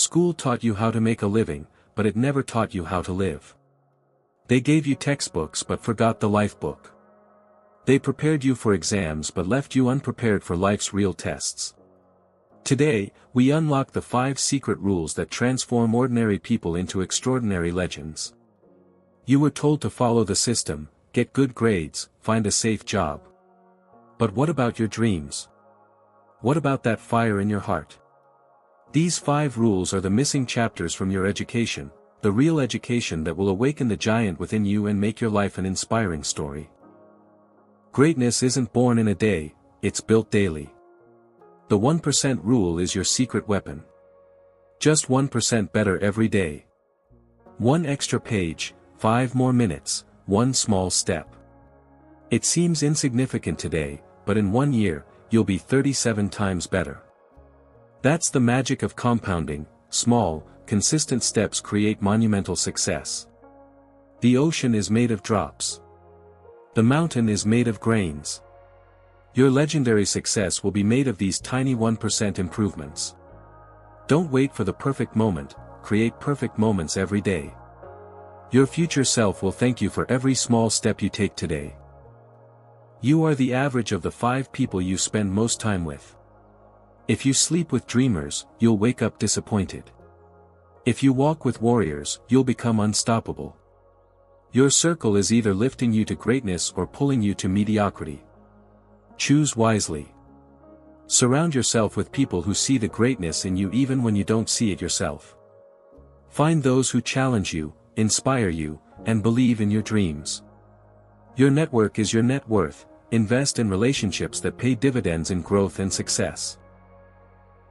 School taught you how to make a living, but it never taught you how to live. They gave you textbooks but forgot the life book. They prepared you for exams but left you unprepared for life's real tests. Today, we unlock the 5 secret rules that transform ordinary people into extraordinary legends. You were told to follow the system, get good grades, find a safe job. But what about your dreams? What about that fire in your heart? These 5 rules are the missing chapters from your education, the real education that will awaken the giant within you and make your life an inspiring story. Greatness isn't born in a day, it's built daily. The 1% rule is your secret weapon. Just 1% better every day. 1 extra page, 5 more minutes, 1 small step. It seems insignificant today, but in 1 year, you'll be 37 times better. That's the magic of compounding. Small, consistent steps create monumental success. The ocean is made of drops. The mountain is made of grains. Your legendary success will be made of these tiny 1% improvements. Don't wait for the perfect moment, create perfect moments every day. Your future self will thank you for every small step you take today. You are the average of the 5 people you spend most time with. If you sleep with dreamers, you'll wake up disappointed. If you walk with warriors, you'll become unstoppable. Your circle is either lifting you to greatness or pulling you to mediocrity. Choose wisely. Surround yourself with people who see the greatness in you even when you don't see it yourself. Find those who challenge you, inspire you, and believe in your dreams. Your network is your net worth. Invest in relationships that pay dividends in growth and success.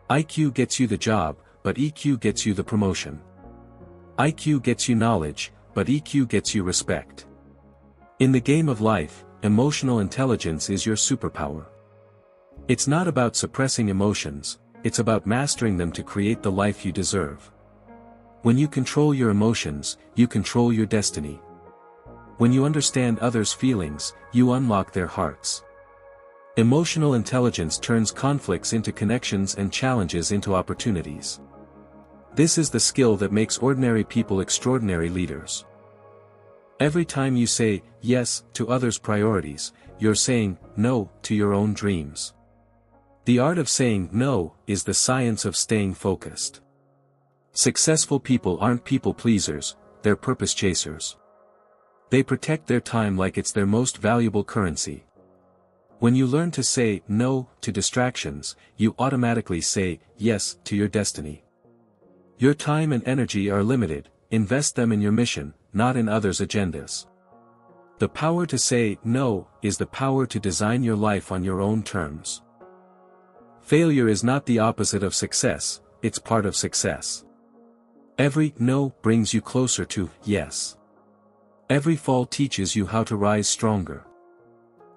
IQ gets you the job, but EQ gets you the promotion. IQ gets you knowledge, but EQ gets you respect. In the game of life, emotional intelligence is your superpower. It's not about suppressing emotions, it's about mastering them to create the life you deserve. When you control your emotions, you control your destiny. When you understand others' feelings, you unlock their hearts. Emotional intelligence turns conflicts into connections and challenges into opportunities. This is the skill that makes ordinary people extraordinary leaders. Every time you say yes to others' priorities, you're saying no to your own dreams. The art of saying no is the science of staying focused. Successful people aren't people pleasers, they're purpose chasers. They protect their time like it's their most valuable currency. When you learn to say no to distractions, you automatically say yes to your destiny. Your time and energy are limited, invest them in your mission, not in others' agendas. The power to say no is the power to design your life on your own terms. Failure is not the opposite of success, it's part of success. Every no brings you closer to yes. Every fall teaches you how to rise stronger.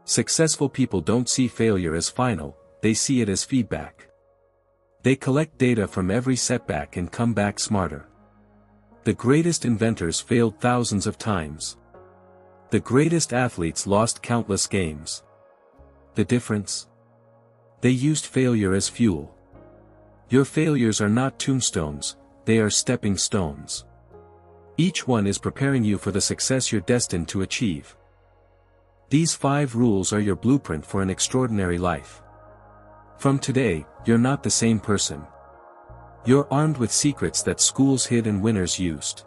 Successful people don't see failure as final, they see it as feedback. They collect data from every setback and come back smarter. The greatest inventors failed thousands of times. The greatest athletes lost countless games. The difference? They used failure as fuel. Your failures are not tombstones, they are stepping stones. Each one is preparing you for the success you're destined to achieve. These 5 rules are your blueprint for an extraordinary life. From today, you're not the same person. You're armed with secrets that schools hid and winners used.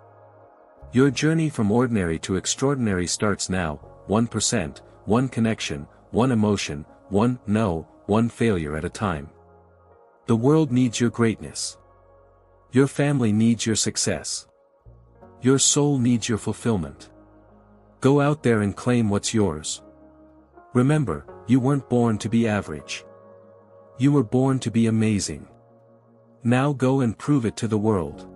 Your journey from ordinary to extraordinary starts now. 1%, 1 connection, 1 emotion, 1 no, 1 failure at a time. The world needs your greatness. Your family needs your success. Your soul needs your fulfillment. Go out there and claim what's yours. Remember, you weren't born to be average. You were born to be amazing. Now go and prove it to the world.